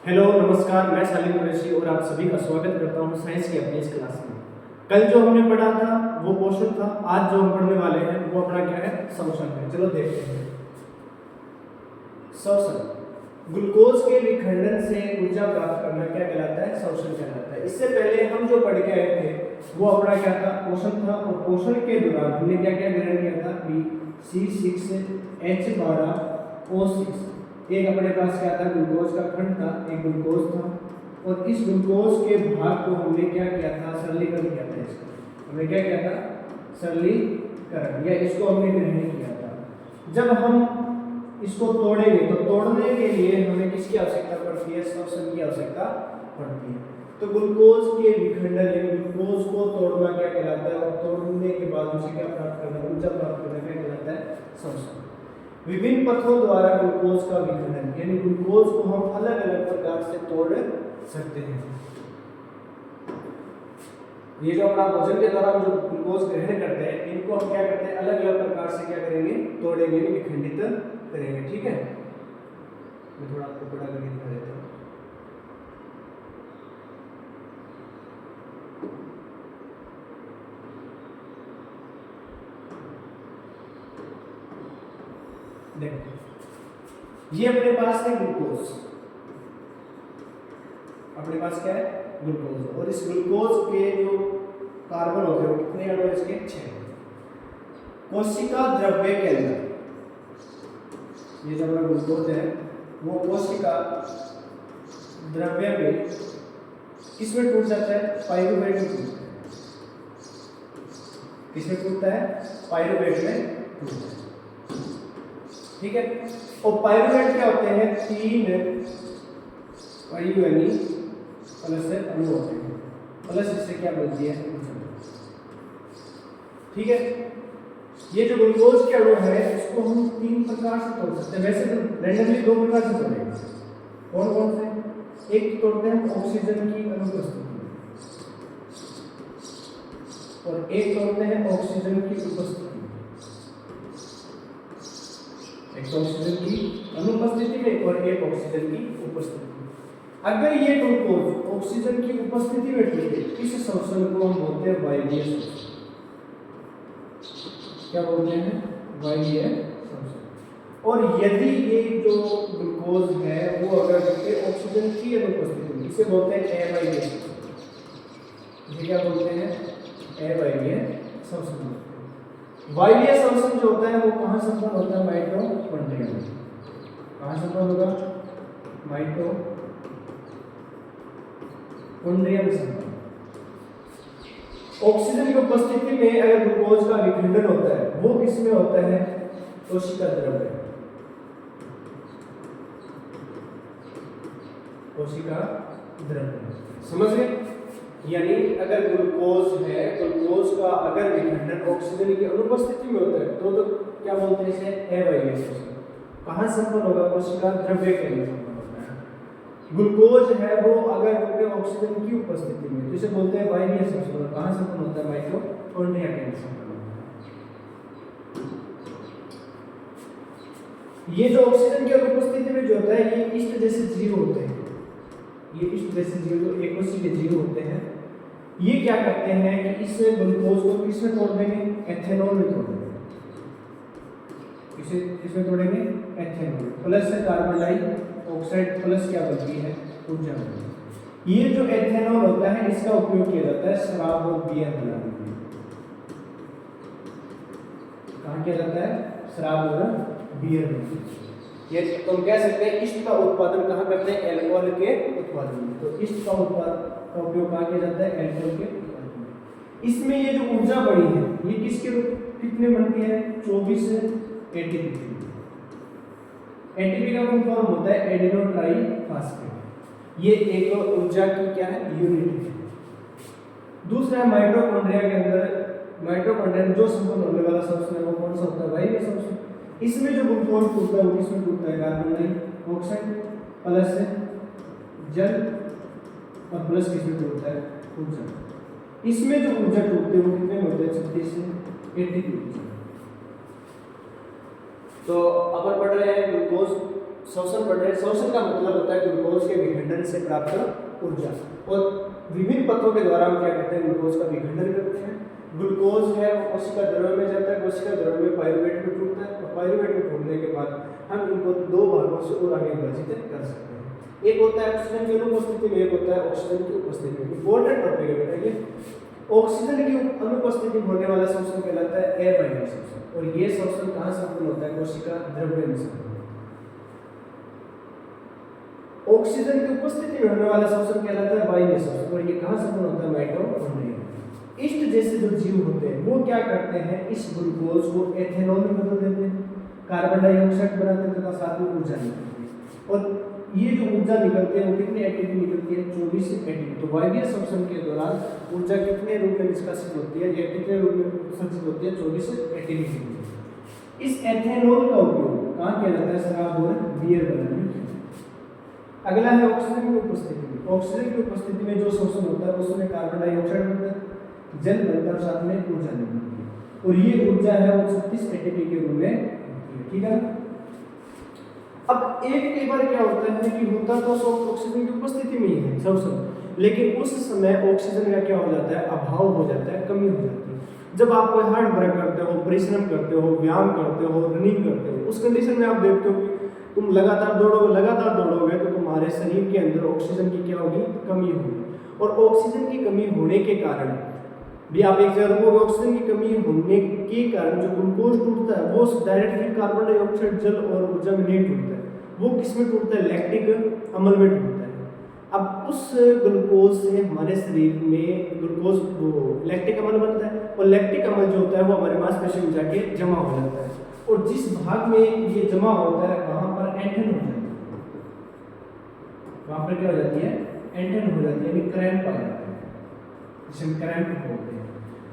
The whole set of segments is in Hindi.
हेलो नमस्कार, मैं सालिम कुरैशी और आप सभी का स्वागत करता हूं साइंस की अपनी इस क्लास में। कल जो हमने पढ़ा था वो क्वेश्चन था, आज जो हम पढ़ने वाले हैं वो अपना क्या है, शोषण है। चलो देखते हैं। शोषण, ग्लूकोज के विखंडन से ऊर्जा प्राप्त करना क्या कहलाता है, शोषण कहलाता है। इससे पहले हम जो पढ़ के आए थे वो अपना क्या था, पोषण था। और पोषण के दौरान हमने क्या क्या ग्रहण किया था, C6H12O6। एक अपने पास क्या था, ग्लूकोज का खंड था, एक ग्लूकोज था। और इस ग्लूकोज के भाग को हमने क्या किया था, सरलीकरण किया था। इसका हमने क्या किया था, सरलीकरण, या इसको हमने ग्रहण किया था। जब हम इसको तोड़ेंगे तो तोड़ने के लिए हमें किसकी आवश्यकता पड़ती है, शोषण की आवश्यकता पड़ती है। तो ग्लूकोज के विखंडन यानी ग्लूकोज को तोड़ना क्या कहलाता है, और तोड़ने के बाद उसे क्या प्राप्त करना, ऊर्जा प्राप्त करना क्या कहलाता है, शोषण। विभिन्न पथों द्वारा ग्लूकोज का विखंडन यानी ग्लूकोज को हम अलग अलग प्रकार से तोड़ सकते हैं। ये जो अपना भोजन के दौरान जो ग्लूकोज ग्रहण करते हैं इनको हम क्या करते हैं, अलग अलग प्रकार से क्या करेंगे, तोड़ेंगे, विखंडित करेंगे। ठीक है, मैं थोड़ा आपको बड़ा करके दिखा देता हूँ। देखो, ये अपने पास है ग्लूकोज, अपने पास क्या है, ग्लूकोज। और इस ग्लूकोज के जो कार्बन होते हैं वो कितने अणु है, इसके 6। कोशिका द्रव्य के अंदर ये जो अपना ग्लूकोज है वो कोशिका द्रव्य में किसमें टूट जाता है, पाइरूवेट में टूटता है। किसमें टूटता है, पाइरूवेट में टूटता है। ठीक है, और पाइरूवेट क्या होते हैं, 3 पाइरूवेनी प्लस से अणु होते हैं, प्लस इससे क्या बनती है, ठीक है। ये जो ग्लूकोज के अणु है इसको हम 3 प्रकार से तोड़ सकते हैं। वैसे तो रैंडमली 2 प्रकार से तोड़ेंगे। कौन कौन से, एक तोड़ते हैं ऑक्सीजन की अनुपस्थिति में, और एक तोड़ते हैं ऑक्सीजन की उपस्थिति में। एक ऑक्सीजन की अनुपस्थिति में और एक ऑक्सीजन की उपस्थिति में। अगर ये ग्लूकोज ऑक्सीजन की उपस्थिति में टूटे, इस शोषण को हम बोलते हैं वायवीय शोषण। क्या बोलते हैं, वायवीय शोषण। और यदि ये जो ग्लूकोज है वो अगर ऑक्सीजन की अनुपस्थिति में, इसे बोलते हैं अवायवीय शोषण। इसे क्या बोलते हैं, अवायवीय शोषण। वायवीय शोषण जो होता है वो कहाँ संपन्न होता है, माइटोकॉन्ड्रिया में। कहाँ संपन्न होगा, माइटोकॉन्ड्रिया में संपन्न। ऑक्सीजन की उपस्थिति में अगर ग्लूकोज का विखंडन होता है वो किसमें होता है, कोशिका द्रव्य। कोशिका द्रव्य, समझ गए। यानी अगर ग्लूकोज है, ग्लूकोज का अगर विखंडन ऑक्सीजन की अनुपस्थिति में होता है तो क्या बोलते हैं इसे, अवायवीय शोषण। कहाँ संपन्न होगा, कोशिका द्रव्य के अंदर संपन्न होता है। ग्लूकोज है वो अगर ऑक्सीजन की उपस्थिति में, तो इसे बोलते हैं वायवीय शोषण। कहाँ संपन्न होता है, माइटोकॉन्ड्रिया के अंदर संपन्न होता है। ये जो ऑक्सीजन की अनुपस्थिति में जो होता है ये इष्ट जैसे जीव होते हैं। ये इष्ट जैसे जीव जो एककोषीय जीव होते हैं, ये क्या करते हैं कि इस ग्लूकोज को किसमें तोड़ देंगे, एथेनॉल में तोड़ देंगे। इसे किसमें तोड़ेंगे, एथेनॉल। प्लस से कार्बन डाइऑक्साइड प्लस क्या बनती है, ऊर्जा बनती है। ये जो एथेनॉल होता है इसका उपयोग किया जाता है शराब और बियर बनाने में। कहाँ किया जाता है, शराब और बियर में। ये तुम कह सकते हैं इष्ट का उत्पादन कहाँ करते हैं, अल्कोहल के उत्पादन में। तो इष्ट का उत्पादन का उपयोग कहाँ किया जाता है, अल्कोहल के उत्पादन में। इसमें ये जो ऊर्जा बड़ी है ये किसके कितने बनती है, 24 एटीपी। एटीपी का फुल फॉर्म होता है एडिनो ट्राईफॉस्फेट। ये एक ऊर्जा की क्या है, यूनिट है। दूसरा है माइटोकॉन्ड्रिया के अंदर, माइटोकॉन्ड्रिया में जो संपन्न होने वाला शोषण है वो कौन सा होता है, वायवीय शोषण। इसमें जो ग्लूकोज टूटता है वो किसमें टूटता है, कार्बन डाइऑक्साइड प्लस से जल और प्लस किसमें टूटता है, ऊर्जा। इसमें जो ऊर्जा टूटती है वो कितने में होते हैं, 36 से 80। तो अपन पढ़ रहे हैं ग्लूकोज शोषण पढ़ रहे हैं। शोषण का मतलब होता है ग्लूकोज के विखंडन से प्राप्त ऊर्जा, और विभिन्न पथों के द्वारा हम क्या करते हैं, ग्लूकोज का विखंडन करते हैं। ग्लूकोज है वो कोशिका द्रव्य में जाता है, कोशिका द्रव्य में पाइरूवेट में टूटता है, और पाइरूवेट में टूटने के बाद हम इनको दो भागों से और आगे विभाजित कर सकते हैं। एक होता है ऑक्सीजन की अनुपस्थिति में, एक होता है ऑक्सीजन की उपस्थिति में। इंपॉर्टेंट टॉपिक है बेटा ये। ऑक्सीजन की अनुपस्थिति में होने वाला शोषण कहलाता है एबाइनरी शोषण, और ये शोषण कहाँ संपन्न होता है, कोशिका द्रव्य में संपन्न होता है। ऑक्सीजन की उपस्थिति में होने वाला शोषण कहलाता है बाह्य शोषण, और ये कहाँ संपन्न होता है, माइटोकॉन्ड्रिया। इष्ट जैसे जो जीव होते हैं वो क्या करते हैं, इस ग्लूकोज को एथेनॉल में बदल देते हैं, कार्बन डाइऑक्साइड बनाते हैं तथा साथ में ऊर्जा निकलती है। और ये जो ऊर्जा निकलती है वो कितनी एटीपी निकलती है, 24 एटीपी। तो वायवीय श्वसन के दौरान ऊर्जा कितने रूप में निष्कासित होती है, या कितने रूप में उत्सर्जित होती है, 24 एटीपी। इस एथेनॉल का उपयोग कहाँ किया जाता है, शराब और बियर बनाने में। अगला है ऑक्सीजन की उपस्थिति में। ऑक्सीजन की उपस्थिति में जो शोषण होता है उसमें कार्बन डाइऑक्साइड बनता है, जल बनता है, साथ में ऊर्जा निकलती है, और ये ऊर्जा है वो 36 एटीपी के रूप में, ठीक है। अब एक कई बार क्या होता है कि होता तो सब ऑक्सीजन की उपस्थिति में ही है शोषण, लेकिन उस समय ऑक्सीजन का क्या हो जाता है, अभाव हो जाता है, कमी हो जाती है। जब आप कोई हार्ड वर्क करते हो, परिश्रम करते हो, व्यायाम करते हो, रनिंग करते हो, उस कंडीशन में आप देखते हो कि तुम लगातार दौड़ोगे तो तुम्हारे शरीर के अंदर ऑक्सीजन की क्या होगी, कमी होगी। और ऑक्सीजन की कमी होने के कारण भी आप एक जगह रुकोगे, ऑक्सीजन की कमी होने के कारण जो ग्लूकोज टूटता है वो डायरेक्टली कार्बन डाइऑक्साइड, जल और ऊर्जा में नहीं टूटता है, वो किस में टूटता है, लैक्टिक अम्ल में टूटता है। अब उस ग्लूकोज से हमारे शरीर में ग्लूकोज वो लैक्टिक अम्ल बनता है, और लैक्टिक अम्ल जो होता है वो हमारे मांसपेशियों में जाके जमा हो जाता है, और जिस भाग में ये जमा होता है वहां पर एंठन हो जाती है। वहां पर क्या हो जाती है, एंठन हो जाती है, यानी क्रैम्प आ जाता है, जिसे हम क्रैम्प बोलते हैं।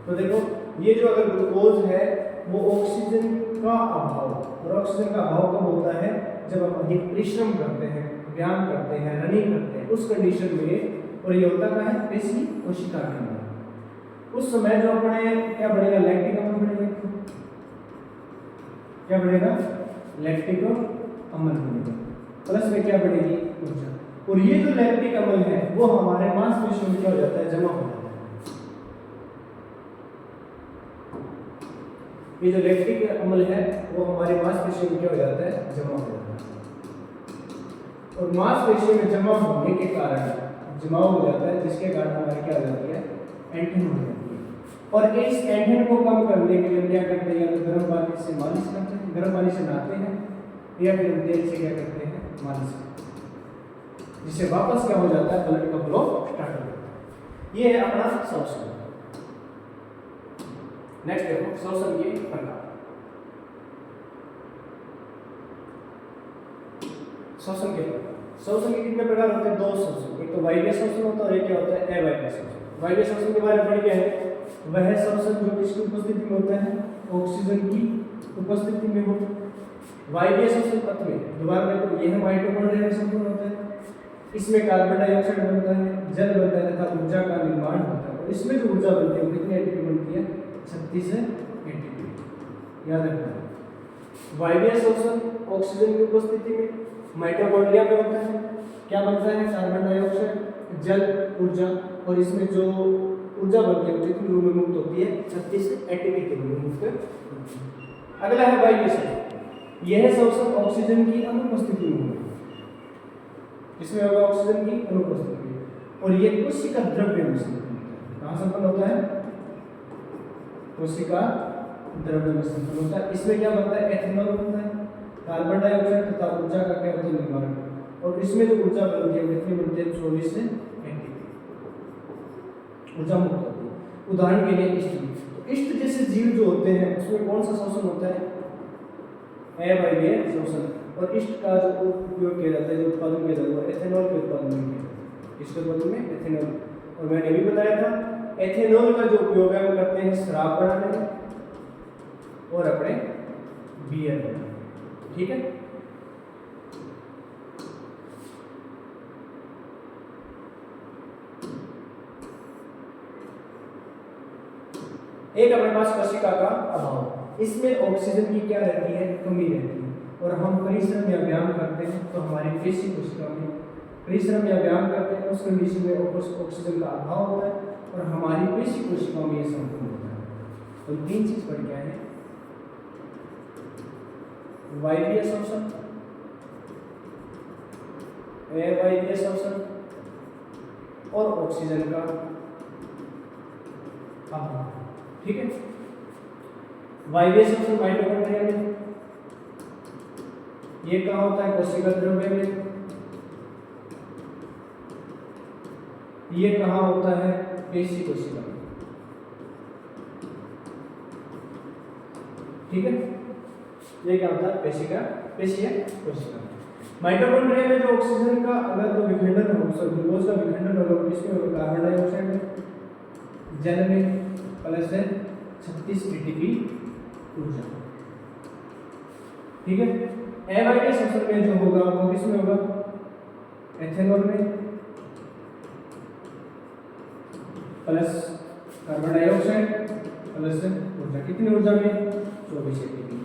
तो देखो ये जो अगर ग्लूकोज है वो ऑक्सीजन का अभाव, और ऑक्सीजन का अभाव कब होता है, जब हम अधिक परिश्रम करते हैं, व्यायाम करते हैं, रनिंग करते हैं, उस कंडीशन में, और ये होता क्या है, पेशी कोशिका के अंदर। उस समय जो अपने क्या बढ़ेगा, लैक्टिक अम्ल बढ़ेगा, क्या बढ़ेगा, लैक्टिक अम्ल बढ़ेगा, प्लस में क्या बढ़ेगी, ऊर्जा। और ये जो लैक्टिक अम्ल है वो हमारे मांसपेशियों में क्या हो जाता है, जमा हो जाता है। ये जो लैक्टिक अम्ल है वो हमारे मांसपेशियों में क्या हो जाता है, जमा हो जाता है, और मांसपेशियों में जमा होने के कारण जमाव हो जाता है, जिसके कारण हमारी क्या हो जाती है, एंठन हो जाती है। और इस एंठन को कम करने के लिए क्या करते हैं, या तो गर्म पानी से मालिश करते हैं, गर्म पानी से नहाते हैं, या फिर तेल से क्या करते हैं, मालिश करते हैं, जिससे वापस क्या हो जाता है, ब्लड का फ्लो स्टार्ट हो जाता है। ये है अपना शोषण। नेक्स्ट देखो शोषण के प्रकार। शोषण के प्रकार, शोषण के कितने प्रकार होते हैं, दो शोषण, एक तो वायवीय शोषण होता है और एक क्या होता है, अवायवीय शोषण। वायवीय शोषण के बारे में पढ़ के हैं, वह शोषण जो किसकी उपस्थिति में होता है, ऑक्सीजन की उपस्थिति में हो। वायवीय शोषण पथ में दोबारा देखो, यह माइटोकॉन्ड्रिया में संपूर्ण होता है, इसमें कार्बन डाइऑक्साइड बनता है, जल बनता है तथा ऊर्जा का निर्माण होता है, और इसमें जो ऊर्जा बनती है वो कितनी एटीपी बनती है, 36 एटीपी, याद रखना। वायवीय शोषण ऑक्सीजन की उपस्थिति में माइटोकॉन्ड्रिया में होता है, क्या बनता है, कार्बन डाइऑक्साइड, जल, ऊर्जा, और इसमें जो ऊर्जा बनती है वो कितनी रूप में मुक्त होती है, 36 एटीपी के रूप में मुक्त होती है। अगला है वायवीय शोषण। यह शोषण ऑक्सीजन की अनुपस्थिति में होगा, इसमें होगा ऑक्सीजन की अनुपस्थिति में, और ये कोशिका द्रव्य में संपन्न होता है। कहाँ संपन्न होता है, कोशिका द्रव्य में संपन्न होता है। इसमें क्या बनता है, एथेनॉल बनता है, कार्बन डाइऑक्साइड तथा ऊर्जा का क्या होता है, निर्माण, और इसमें जो ऊर्जा बनती है कितनी बनती है, 24 एटीपी ऊर्जा मुक्त होती है। उदाहरण के लिए इष्ट, तो इष्ट जैसे जीव जो होते हैं उसमें कौन सा शोषण होता है, अवायवीय शोषण, और इष्ट का जो उपयोग किया जाता है, जो उत्पादन किया जाता है एथेनॉल के उत्पादन में किया जाता है, इष्ट उत्पादन में एथेनॉल। और मैंने भी बताया था एथेनॉल का जो उपयोग है हम करते हैं शराब बनाने में और अपने बियर बनाने में, ठीक है। एक अपने पास कोशिका का अभाव, इसमें ऑक्सीजन की क्या रहती है, कमी रहती है, और हम परिश्रम या व्यायाम करते हैं तो हमारी पेशी कोशिका में परिश्रम या व्यायाम करते हैं उस कंडीशन में ऑक्सीजन का अभाव होता है और हमारी पेशी कोशिकाओं में ये संपूर्ण होता है। तो 3 चीज पढ़ के आए हैं, वायवीय श्वसन, अवायवीय श्वसन और ऑक्सीजन का अभाव। ठीक है, वायवीय श्वसन माइटोकॉन्ड्रिया में, ये कहाँ होता है? कोशिका द्रव्य में। ये कहाँ होता है? पेशी कोशिका में। ठीक है, ये क्या होता है? पेशीय कोशिका। माइटोकॉन्ड्रिया में जो ऑक्सीजन का अगर तो विखंडन हो, ग्लूकोज का विखंडन होगा किसमें होगा? कार्बन डाइऑक्साइड में, जल में, प्लस 36 एटीपी ऊर्जा। ठीक है, अवायवीय श्वसन में जो होगा वो किसमें होगा? एथेनॉल में, प्लस कार्बन डाइऑक्साइड प्लस ऊर्जा। कितनी ऊर्जा में? 24 एटीपी।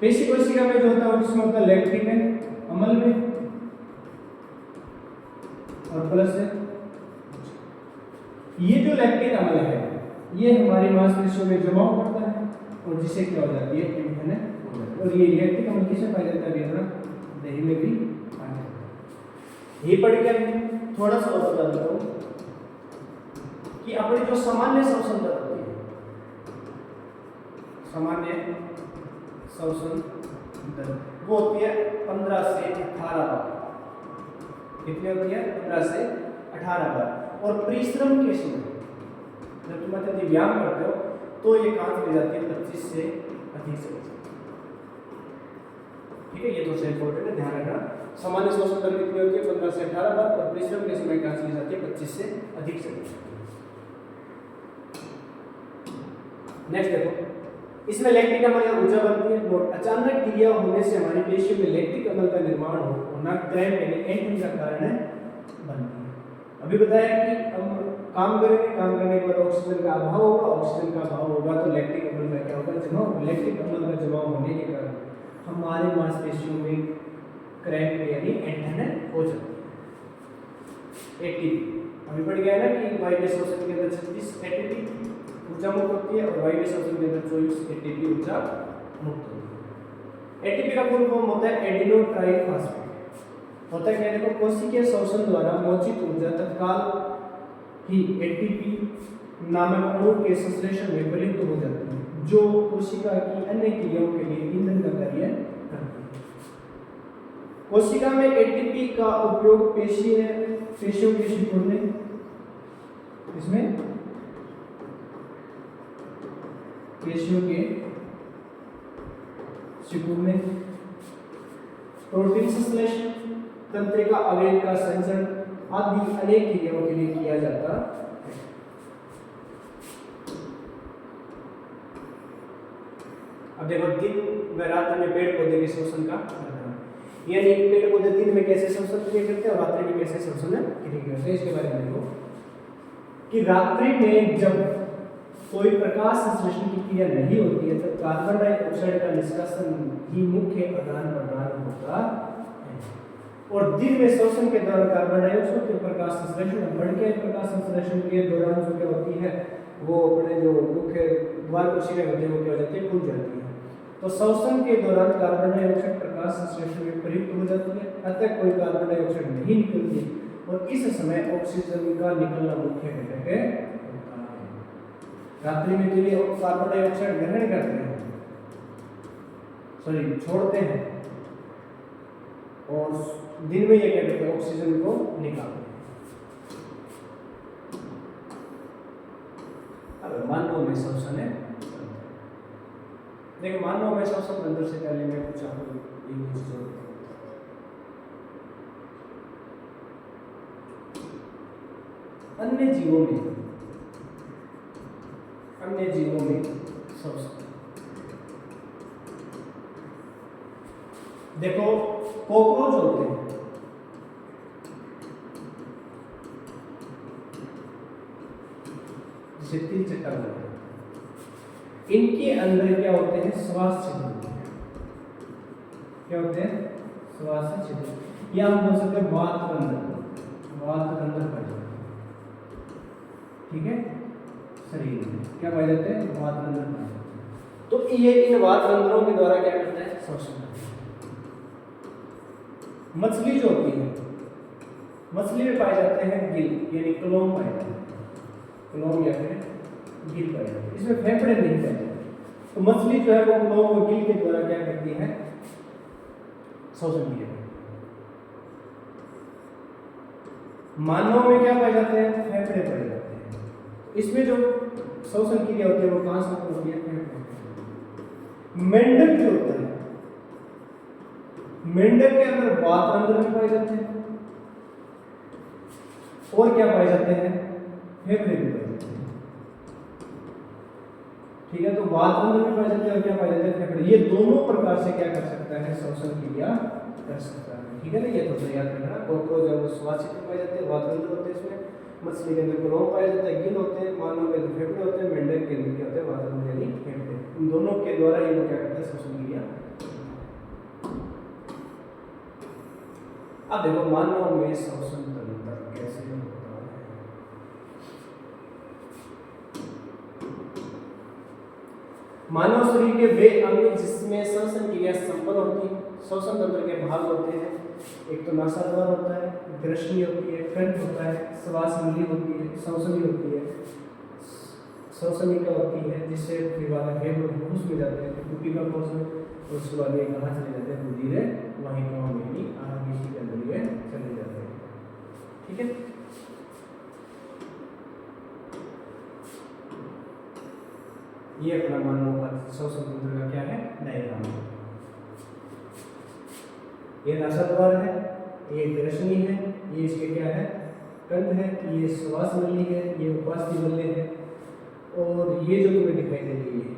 पेशी कोशिका में जो होता है वो किसमें होता है? लैक्टिक में, अम्ल में, और प्लस ये जो लैक्टिक अम्ल है ये हमारी मांसपेशियों में जमा करता है और जिससे क्या हो जाती है? इंधन हो जाती है। और ये लैक्टिक अम्ल किसमें पाया जाता है? दही में भी पाया जाता है। ये पढ़ के थोड़ा सा और बता देता हूँ कि अपनी जो सामान्य श्वसन दर होती है, सामान्य श्वसन दर वो होती है 15 से 18 बार। कितनी होती है? 15 से 18 बार। और परिश्रम के समय जब तुम यदि व्यायाम करते हो तो ये कहाँ चली जाती है? 25 से अधिक से। ठीक है, ये तो इम्पोर्टेंट है, ध्यान रखना। सामान्य श्वसन दर कितनी होती है? 15 से 18 बार। और परिश्रम के समय कहाँ चली जाती है? 25 से अधिक से। नेक्स्ट देखो, इसमें लैक्टिक अम्ल या ऊर्जा बनती है। नोट, अचानक क्रिया होने से हमारी पेशियों में लैक्टिक अम्ल का निर्माण होना क्रैम्प यानी एंटिन का कारण बनती है। अभी बताया कि हम काम करेंगे, काम करने के बाद ऑक्सीजन का अभाव होगा, ऑक्सीजन का अभाव होगा तो लैक्टिक अम्ल का क्या होगा? जमाव। लैक्टिक अम्ल का जमाव होने के कारण हमारे मांसपेशियों में क्रैम्प यानी एंटिन हो जाती है। एटीपी अभी पढ़ गया ना कि वायवीय श्वसन के अंदर 36 एटीपी ऊर्जा मुक्त होती है और वायवीय श्वसन के अंदर 24 एटीपी ऊर्जा मुक्त होती है। एटीपी का फुल फॉर्म होता है एडिनो ट्राइफॉस्फेट। होता है क्या? देखो, कोशिकीय श्वसन द्वारा मोचित ऊर्जा तत्काल ही एटीपी नामक अणु के संश्लेषण में प्रयुक्त हो जाती है, जो कोशिका की अन्य क्रियाओं के लिए ईंधन का कार्य करती है। कोशिका में एटीपी का उपयोग पेशियों के सिकुड़ने, इसमें पेशियों के सिकुड़ने, प्रोटीन संश्लेषण, तंत्रिका अवयव का संचरण आदि अनेक क्रियाओं के लिए किया जाता है। अब देखो, दिन व रात में पेड़ पौधे के श्वसन का यानी पेड़ पौधे दिन में कैसे श्वसन क्रिया करते हैं और रात्रि में कैसे श्वसन क्रिया करते हैं, इसके बारे में देखो कि रात्रि में जब कोई प्रकाश संश्लेषण की क्रिया नहीं होती है तो कार्बन डाइऑक्साइड का निष्कासन ही मुख्य आदान प्रदान होता है और दिन में श्वसन के दौरान कार्बन डाइऑक्साइड के प्रकाश संश्लेषण बढ़ के प्रकाश संश्लेषण के दौरान जो क्या होती है वो अपने जो मुख्य द्वार कोशिकाएं होती है वो क्या हो जाती है? खुल जाती है। तो श्वसन के दौरान कार्बन डाइऑक्साइड प्रकाश संश्लेषण में प्रयुक्त हो जाती है, अतः कोई कार्बन डाइऑक्साइड नहीं निकलती और इस समय ऑक्सीजन का निकलना मुख्य घटक है। रात्रि में तो ये कार्बन डाइऑक्साइड ग्रहण करते हैं, सॉरी छोड़ते हैं, और दिन में ये क्या करते हैं? ऑक्सीजन को निकालते हैं। अब मानव में श्वसन है, देखो मानव में श्वसन तंत्र से पहले मैं कुछ आपको एक चीज और अन्य जीवों में श्वसन देखो, कॉकरोच होते हैं, जैसे 3 चक्कर होते हैं, इनके अंदर क्या होते हैं? श्वास छिद्र होते हैं। क्या होते हैं? श्वास छिद्र। या हम बोल सकते हैं वात रंध्र, वात रंध्र पाए जाते हैं। ठीक है, शरीर में क्या पाए जाते हैं? वात रंध्र पाए जाते हैं। तो ये इन वात रंध्रों के द्वारा क्या करता है? श्वसन करता है। मछली जो होती है, मछली में पाए जाते हैं गिल, यानी क्लोम पाए जाते हैं, क्लोम या फिर गिल पाए जाते हैं। इसमें फेफड़े नहीं पाए जाते। तो मछली जो है वो क्लोम और गिल के द्वारा क्या करती है? श्वसन क्रिया। मानव में क्या पाए जाते हैं? फेफड़े पाए जाते हैं। इसमें जो श्वसन क्रिया होती है वो कहां से होती है? फेफड़े। मेंढक जो होता है, मेंढक के अंदर वात रंध्र में पाए जाते हैं और क्या पाए जाते हैं? फेफड़े भी पाए जाते हैं। ठीक है, तो वात रंध्र में पाए जाते हैं और क्या पाए जाते हैं? फेफड़े। ये दोनों प्रकार से क्या कर सकता है? श्वसन क्रिया कर सकता है। ठीक है ना, ये तो याद रखना। कॉकरोच है वो श्वास छिद्र पाए जाते हैं, वात रंध्र होते हैं इसमें, मछली के अंदर क्लोम पाए जाता है, गिल होते हैं, मानव के अंदर फेफड़े होते हैं, मेंढक के अंदर क्या होते हैं? वात रंध्र यानी फेफड़े। इन दोनों के द्वारा ये क्या करता है? श्वसन क्रिया। अब देखो मानव में श्वसन तंत्र कैसे होता है। मानव शरीर के वे अंग जिसमें श्वसन क्रिया संपन्न होती है। श्वसन तंत्र के भाग होते हैं, एक तो नासाद्वार होता है, ग्रसनी होती है, कंठ होता है, श्वास नली होती है, श्वसनी होती है, श्वसनिका होती है, जिससे फिर बाद में फुफ्फुस में जाते हैं, कुपिका कोश में, और उसके बाद ये कहाँ चले जाते हैं? रुधिर वाहिकाओं में ही आगे के अंदर ये चले जाते हैं। ठीक है, ये अपना मानव का श्वसन तंत्र का क्या है? डायग्राम है। ये नासाद्वार है, ये ग्रसनी है, ये इसके क्या है? कंठ है, ये श्वास नली है, ये उपास्थि बल्ले है, और ये जो तुम्हें दिखाई दे रही है,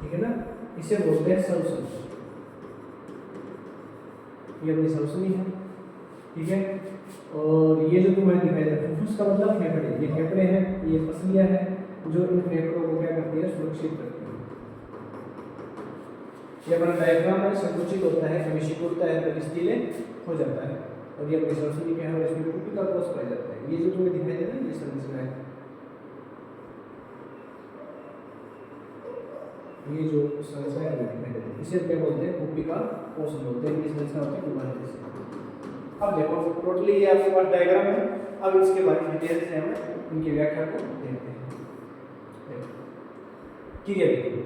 ठीक है ना, इसे बोलते हैं श्वसन। ये अपनी श्वसनी है। ठीक है, और ये जो तुम्हें दिखाई दे रहा है फुफ्फुस का मतलब फेफड़े, ये फेफड़े हैं, ये पसलियां हैं जो इन फेफड़ों को क्या करती है? सुरक्षित करती है। ये अपना डायफ्राम है, संकुचित होता है, कभी सिकुड़ता है, कभी स्थिर हो जाता है, और ये अपनी श्वसनी क्या है? इसमें कुपिका कोश पाया जाता है। ये जो तुम्हें दिखाई दे रहा है ये संरचना है, ये जो संरचना है दिखाई दे रही है, इसे क्या बोलते हैं? कुपिका कोश बोलते हैं। ये संरचना होती है कुमार जैसे। अब देखो टोटली ये आपके पास डायग्राम है। अब इसके बारे में डिटेल से हम इनकी व्याख्या को देखते हैं। क्रिया विधि।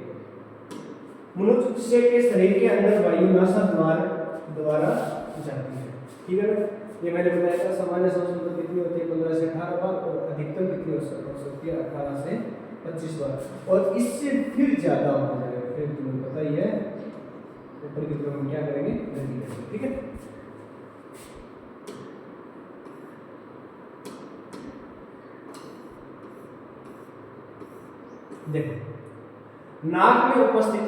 मनुष्य के शरीर के अंदर वायु नासाद्वार द्वारा जाती है। ठीक है ना, ये मैंने बताया था। सामान्य श्वसन कितनी होती है? 15 से 18 बार, और अधिकतम कितनी हो सकती है? 18 से 25 बार, और इससे फिर ज्यादा हो जाएगा। फिर तुम्हें पता ही है ऊपर की तरफ हम क्या करेंगे? गति करेंगे। ठीक है, देखो नाक में उपस्थित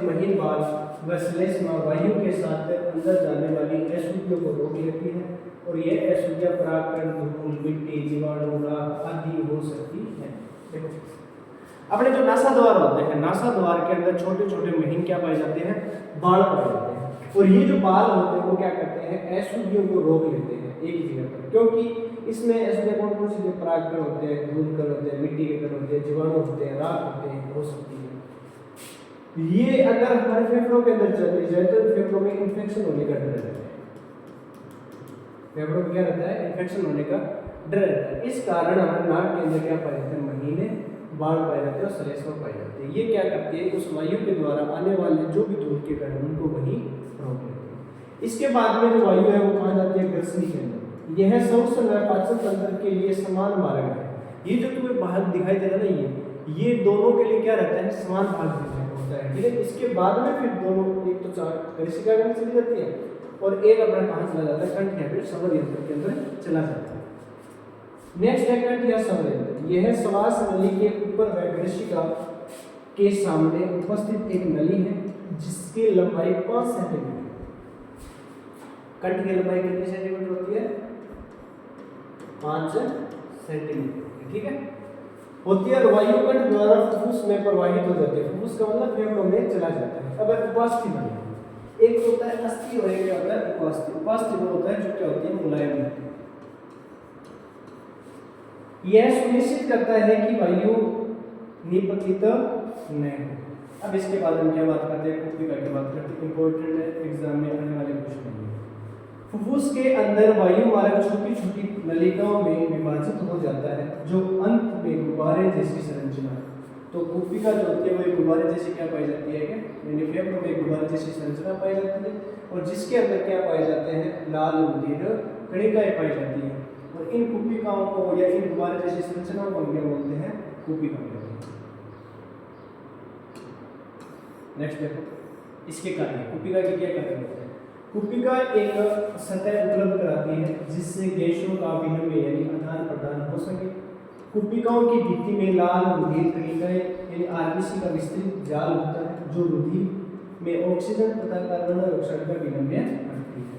महीन बाल व श्लेष्मा वायु के साथ अंदर जाने वाली अशुद्धियों को रोक लेती है, और ये अशुद्धियां परागकण, धूल, मिट्टी, जीवाणु, राख आदि हो सकती है। देखो अपने जो नासाद्वार होते हैं, नासाद्वार के अंदर छोटे छोटे महीन क्या पाए जाते हैं? बाल पाए जाते हैं, और ये जो बाल होते हैं वो क्या करते हैं? अशुद्धियों को रोक लेते हैं एक ही जगह पर, क्योंकि इसमें अशुद्धियां कौन कौन सी? परागकण होते हैं, धूल कण होते हैं, मिट्टी के कण होते हैं, जीवाणु होते हैं, राख होते हैं, हो सकती है। ये अगर हमारे फेफड़ों के अंदर चली जाए तो फेफड़ों में इन्फेक्शन होने का डर रहता है। फेफड़ों में क्या रहता है? इन्फेक्शन होने का डर रहता है। इस कारण हमारे नाक के अंदर क्या पाए जाते हैं? महीने बाल पाए जाते हैं और श्लेष्मा पाए जाते हैं। ये क्या करती है? उस वायु के द्वारा आने वाले जो भी धूल के कण उनको वहीं रोक लेते हैं। इसके बाद में जो वायु है वो कहाँ जाती है? ग्रसनी के अंदर। यह श्वसन व पाचन तंत्र के लिए समान मार्ग है। ये जो तुम्हें बाहर दिखाई दे रहा है ना, ये दोनों के लिए क्या रहता है? समान भाग होता है। ठीक है, इसके बाद में फिर दोनों, एक तो कनिष्का में चली जाती है और एक अपना कहाँ चला जाता है? कंठ या फिर श्रवण यंत्र के अंदर चला जाता है। नेक्स्ट है कंठ या श्रवण यंत्र। यह श्वास नली के ऊपर व ग्रसिका के सामने उपस्थित एक नली है जिसकी लंबाई 5 सेंटीमीटर। कंठ की लंबाई कितनी सेंटीमीटर होती है? 5 सेंटीमीटर, ठीक है, होती है और वायु कण द्वारा फुफ्फुस में प्रवाहित हो जाती है। फुफ्फुस का मतलब फेफड़ों में चला जाता है। अब उपास्थि बढ़िया, एक होता है अस्थि और एक क्या होता है उपास्थि। उपास्थि वो होता है जो क्या होती है मुलायम होती है। यह सुनिश्चित करता है कि वायु निपतित न हो। अब इसके बाद हम क्या बात करते हैं, कुप्पिका की बात करते हैं, इंपॉर्टेंट है, एग्जाम में आने वाले क्वेश्चन है। फुफ्फुस के अंदर वायु मार्ग छोटी छोटी नलिकाओं में विभाजित हो जाता है जो अंत में गुब्बारे जैसी संरचना है। तो कुप्पिका जो होती है वो एक गुब्बारे जैसी क्या पाई जाती है, यानी फेफड़ों में गुब्बारे जैसी संरचना पाई जाती है और जिसके अंदर क्या पाए जाते हैं, लाल रुधिर कणिकाएं पाई जाती हैं। और इन कुप्पिकाओं को या इन गुब्बारे जैसी संरचनाओं को क्या बोलते हैं, कुप्पिका बोलते हैं। नेक्स्ट देखो इसके कार्य, कुप्पिका के क्या कार्य होते हैं। कुप्पिका एक सतह उपलब्ध कराती है जिससे गैसों का विनिमय यानी आदान प्रदान हो सके। कुप्पिकाओं की भित्ति में लाल रुधिर कणिकाएं यानी आरबीसी का विस्तृत जाल होता है जो रुधिर में ऑक्सीजन तथा कार्बन डाइऑक्साइड का विनिमय करती है।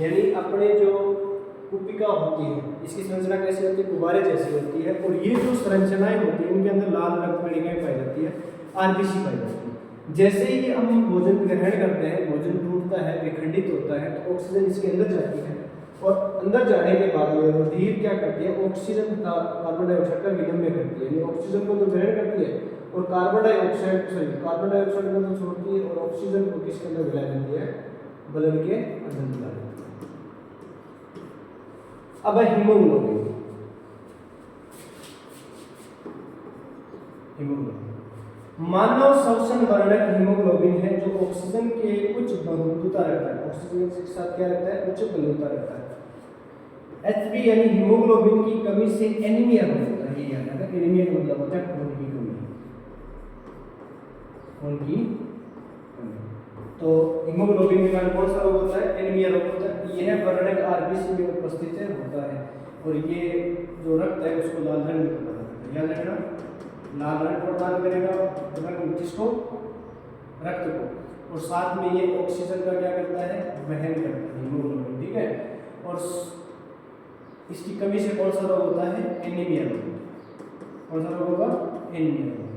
यानी अपने जो कुप्पिका होती है इसकी संरचना कैसी होती है, गुब्बारे जैसी होती है और ये जो संरचनाएं होती है इनके अंदर लाल रक्त कणिकाएं पाई जाती है, आरबीसी पाई जाती है। जैसे ही हम भोजन ग्रहण करते हैं, भोजन टूटता है, विखंडित होता है तो ऑक्सीजन इसके अंदर जाती है और अंदर जाने के बाद में रुधिर क्या करती है, ऑक्सीजन तथा कार्बन डाइऑक्साइड का विनिमय करती है। यानी ऑक्सीजन को तो ग्रहण करती है और कार्बन डाइऑक्साइड को तो छोड़ती है और ऑक्सीजन को किसके अंदर मिला देती है, बलन के अंदर मिला देती है। अब हीमोग्लोबिन, मानव श्वसन वर्णक हीमोग्लोबिन है जो ऑक्सीजन के उच्च बंधुता रखता है। ऑक्सीजन के साथ क्या रखता है, उच्च बंधुता रखता है। एचबी यानी हीमोग्लोबिन की कमी से एनीमिया होता है। ये याद रखना, एनीमिया का मतलब होता है खून की कमी, खून की कमी। तो हीमोग्लोबिन के कारण कौन सा रोग होता है, एनीमिया रोग होता है। यह वर्णक आरबीसी में उपस्थित होता है और ये जो रक्त है उसको लाल रंग में प्रदान करता है। याद रखना, लाल रंग प्रदान करेगा रंग किसको, रक्त को, और साथ में ये ऑक्सीजन का क्या करता है, वहन करता है हीमोग्लोबिन, ठीक है। और इसकी कमी से कौन सा रोग होता है, एनीमिया रोग। कौन सा रोग होगा, एनीमिया रोग।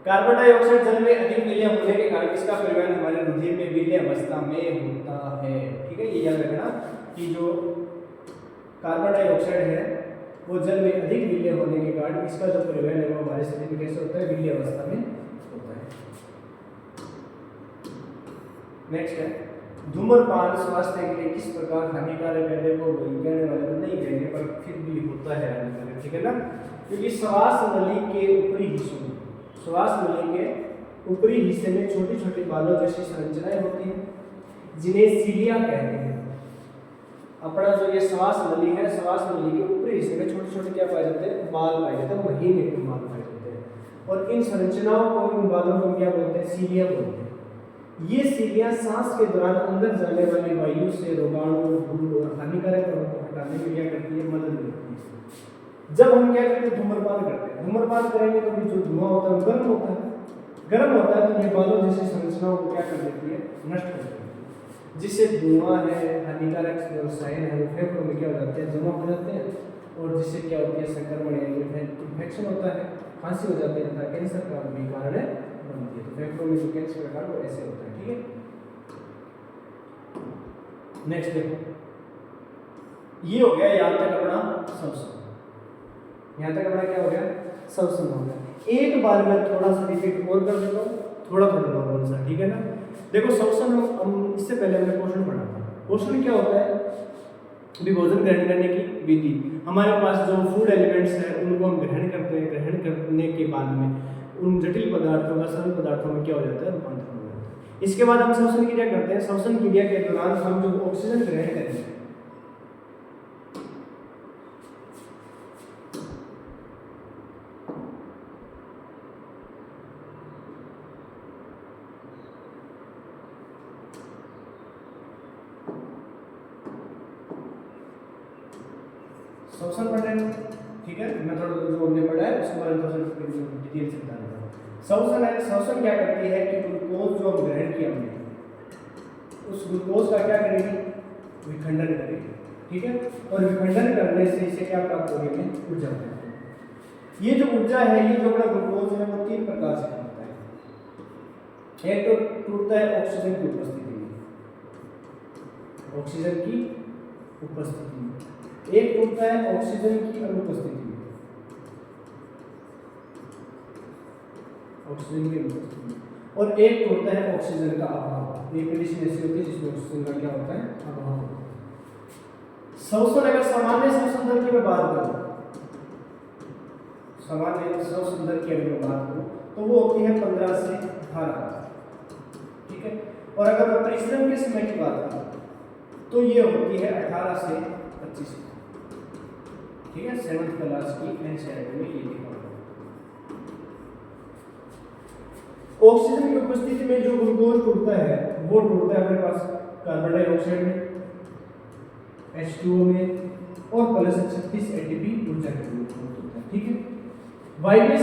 कार्बन डाइऑक्साइड जल में अधिक विलय होने के कारण इसका परिवहन हमारे रुधिर में विलय अवस्था में होता है, ठीक है। ये याद रखना कि जो कार्बन डाइऑक्साइड है वो जल में अधिक विलय होने के कारण इसका जो परिवहन है वो हमारे शरीर में कैसे होता है, विलय अवस्था में होता है। नेक्स्ट है धूम्रपान स्वास्थ्य के लिए किस प्रकार हानिकारक है। देखो कहने वाले तो नहीं कहेंगे पर फिर भी होता है हानिकारक, ठीक है ना, क्योंकि श्वास नली के ऊपरी हिस्सों में, श्वास नली के ऊपरी हिस्से में छोटी छोटी बालों जैसी संरचनाएं होती हैं जिन्हें सीलिया कहते हैं। अपना जो ये श्वास नली है, श्वास नली के ऊपरी हिस्से में छोटे छोटे क्या पाए जाते हैं, बाल पाए जाते हैं, महीने के बाल पाए जाते हैं। और इन संरचनाओं को, इन बालों को क्या बोलते हैं, सीलिया बोलते हैं। ये सीलिया सांस के दौरान अंदर जाने वाली वायु से रोगाणु, धूल और हानिकारक कणों को हटाने में क्या करती है, मदद करती है। जब हम क्या करते हैं, धूम्रपान करते हैं, धूम्रपान करेंगे तो जो धुआं होता है गर्म होता है, गर्म होता है तो ये बालों जैसी संरचनाओं को क्या कर देती है, नष्ट कर देती है, जिससे धुआं है, हानिकारक रसायन है वो फेफड़ों में क्या हो जाते हैं, जमा हो जाते हैं और जिससे क्या होती है, संक्रमण यानी इन्फेक्शन होता है, खांसी हो जाती है तथा कैंसर का भी कारण बनती है। तो फेफड़ों में जो कैंसर का कारण वो ऐसे होता है, ठीक है। नेक्स्ट देखो, ये हो गया यहाँ तक अपना श्वसन, यहाँ तक अपना क्या हो गया, श्वसन हो गया। एक बार मैं थोड़ा सा रिपीट और कर देता हूँ, थोड़ा थोड़ा नॉर्मल सा, ठीक है ना। देखो श्वसन हम इससे पहले हमने पोषण पढ़ा था। पोषण क्या होता है, भोजन ग्रहण करने की विधि। हमारे पास जो फूड एलिमेंट्स हैं उनको हम ग्रहण करते हैं, ग्रहण करने के बाद में उन जटिल पदार्थों का सरल पदार्थों में क्या हो जाता है, रूपांतरण हो जाता है। इसके बाद हम श्वसन क्रिया करते हैं। श्वसन क्रिया के दौरान हम जो ऑक्सीजन ग्रहण करते हैं, श्वसन पढ़ रहे हैं, ठीक है। मैं थोड़ा जो हमने पढ़ा है उसके बारे में थोड़ा डिटेल से बता देता हूँ। श्वसन है, श्वसन क्या करती है कि ग्लूकोज जो हम ग्रहण किया हमने, उस ग्लूकोज का क्या करेगी, विखंडन करेगी, ठीक है। और विखंडन करने से इसे क्या प्राप्त होगी, हमें ऊर्जा प्राप्त होगी। ये जो ऊर्जा है, ये जो अपना ग्लूकोज है, वो 3 प्रकार से बनता है। एक तो टूटता है ऑक्सीजन की उपस्थिति में, ऑक्सीजन की उपस्थिति में। एक टूटता है ऑक्सीजन की अनुपस्थिति में, ऑक्सीजन की अनुपस्थिति में। और एक टूटता है ऑक्सीजन का अभाव। एक कंडीशन ऐसी होती है जिसमें ऑक्सीजन का क्या होता है, अभाव। श्वसन, अगर सामान्य श्वसन दर की मैं बात करूं, सामान्य श्वसन दर की अगर मैं बात करूं तो वो होती है 15 से 18, ठीक है। और अगर मैं परिश्रम के समय की बात करूं तो ये होती है 18 से 25, ठीक है। 7th क्लास की एनसीईआरटी में ये लिखा हुआ है। ऑक्सीजन की उपस्थिति में जो ग्लूकोज टूटता है वो टूटता है अपने पास कार्बन डाइऑक्साइड में, H2O में, और प्लस 36 एटीपी ऊर्जा के रूप में होता है, ठीक है। वायवीय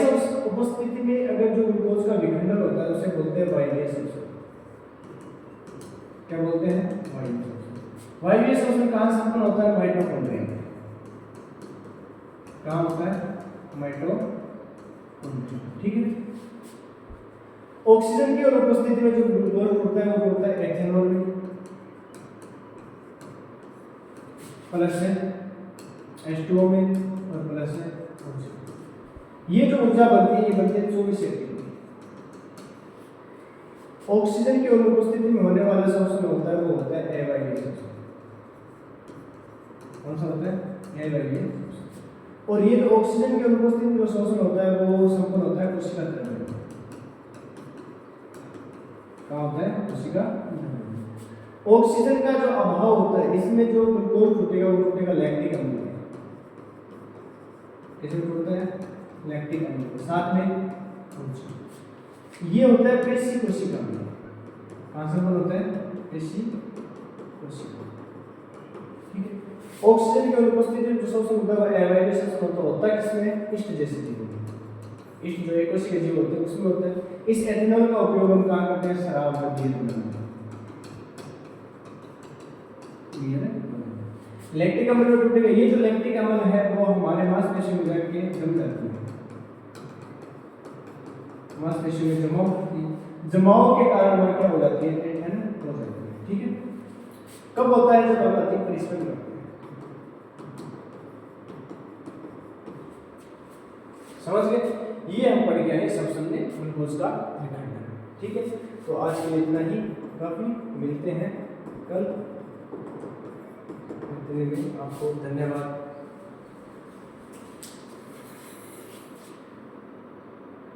उपस्थिति में अगर जो ग्लूकोज का विखंडन होता है उसे बोलते हैं वायवीय शोषण। क्या बोलते हैं, वायवीय शोषण। वायवीय शोषण कहां संपन्न होता है, माइटोकॉन्ड्रिया में। कहां होता है, माइटोकॉन्ड्रिया, ठीक है। ऑक्सीजन की अनुपस्थिति में जो ग्लूकोज टूटता है वो होता है एथेनॉल में, प्लस है H2O में, और प्लस है ऑक्सीजन। ये जो ऊर्जा बनती है, ये बनती है 24 एटीपी। ऑक्सीजन की अनुपस्थिति में होने वाला शोषण होता है वो होता है अवायवीय शोषण। कौन सा होता है, अवायवीय शोषण। और ये जो ऑक्सीजन की अनुपस्थिति में जो शोषण होता है वो संपन्न होता है कोशिका द्रव्य में। क्या होता है, कोशिका। ऑक्सीजन का जो अभाव होता है, इसमें जो ग्लूकोज टूटेगा वो टूटेगा लैक्टिक अम्ल में। कैसे टूटता है, लैक्टिक अम्ल के साथ में ये होता है पेशी कोशिका में। कहां से होता है, पेशी कोशिका, ठीक है। ऑक्सीजन की अनुपस्थिति में जो शोषण होता है अवायवीय शोषण होता है किसमें, इष्ट जैसे जीवों में। इष्ट जो एक कोशिका जीव होते हैं उसमें होता है। इस एथेनॉल का उपयोग हम कहां करते हैं, शराब में, बियर बनाने में। लैक्टिक अम्ल में टूटेगा। ये जो लैक्टिक अम्ल है वो हमारे मांसपेशियों में जाके जम जाती है, मांसपेशियों में जमाव होती है। जमाव के कारण वह क्या हो जाती है, टेंशन हो जाती है, ठीक है। कब होता है, जब हम अधिक परिश्रम करते हैं। समझ गए, ये हम पढ़ गए हैं श्वसन में ग्लूकोज का विखंडन, ठीक है। तो आज के लिए इतना ही काफी, मिलते हैं कल। आपको धन्यवाद।